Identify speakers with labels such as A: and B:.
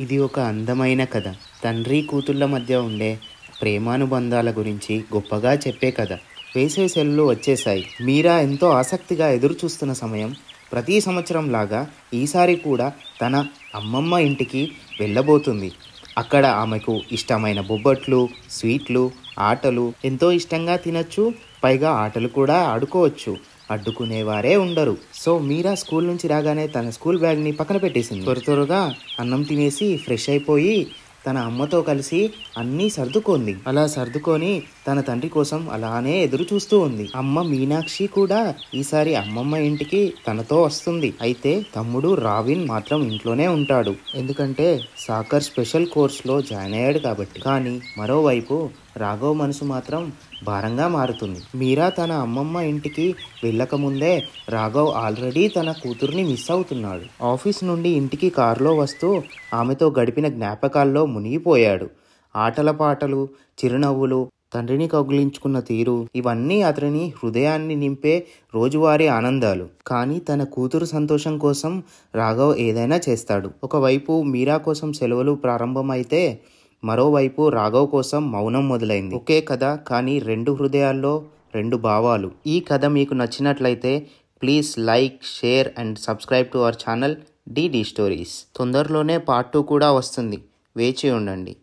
A: ఇది ఒక అందమైన కథ. తండ్రి కూతుళ్ళ మధ్య ఉండే ప్రేమానుబంధాల గురించి గొప్పగా చెప్పే కథ. వేసవి సెలవులు వచ్చేశాయి. మీరా ఎంతో ఆసక్తిగా ఎదురు చూస్తున్న సమయం. ప్రతి సంవత్సరం లాగా ఈసారి కూడా తన అమ్మమ్మ ఇంటికి వెళ్ళబోతుంది. అక్కడ ఆమెకు ఇష్టమైన బొబ్బట్లు, స్వీట్లు, ఆటలు ఎంతో ఇష్టంగా తినచ్చు. పైగా ఆటలు కూడా ఆడుకోవచ్చు. అడ్డుకునేవారే ఉండరు. సో మీరా స్కూల్ నుంచి రాగానే తన స్కూల్ బ్యాగ్ని పక్కన పెట్టేసింది. త్వరగా అన్నం తినేసి ఫ్రెష్ అయిపోయి తన అమ్మతో కలిసి అన్నీ సర్దుకుంది. అలా సర్దుకొని తన తండ్రి కోసం అలానే ఎదురు చూస్తూ ఉంది. అమ్మ మీనాక్షి కూడా ఈసారి అమ్మమ్మ ఇంటికి తనతో వస్తుంది. అయితే తమ్ముడు రావిన్ మాత్రం ఇంట్లోనే ఉంటాడు. ఎందుకంటే సాకర్ స్పెషల్ కోర్స్లో జాయిన్ అయ్యాడు కాబట్టి. కానీ మరోవైపు రాఘవ్ మనసు మాత్రం భారంగా మారుతుంది. మీరా తన అమ్మమ్మ ఇంటికి వెళ్ళకముందే రాఘవ్ ఆల్రెడీ తన కూతుర్ని మిస్ అవుతున్నాడు. ఆఫీస్ నుండి ఇంటికి కారులో వస్తూ ఆమెతో గడిపిన జ్ఞాపకాల్లో మునిగిపోయాడు. ఆటల పాటలు, చిరునవ్వులు, తండ్రిని కౌగిలించుకున్న తీరు ఇవన్నీ అతని హృదయాన్ని నింపే రోజువారీ ఆనందాలు. కానీ తన కూతురు సంతోషం కోసం రాఘవ్ ఏదైనా చేస్తాడు. ఒకవైపు మీరా కోసం సెలవులు ప్రారంభమైతే మరోవైపు రాఘవ్ కోసం మౌనం మొదలైంది. ఒకే కథ, కానీ రెండు హృదయాల్లో రెండు భావాలు. ఈ కథ మీకు నచ్చినట్లయితే please like, share and subscribe to our channel DD stories. తొందరలోనే పార్ట్ 2 కూడా వస్తుంది. వేచి ఉండండి.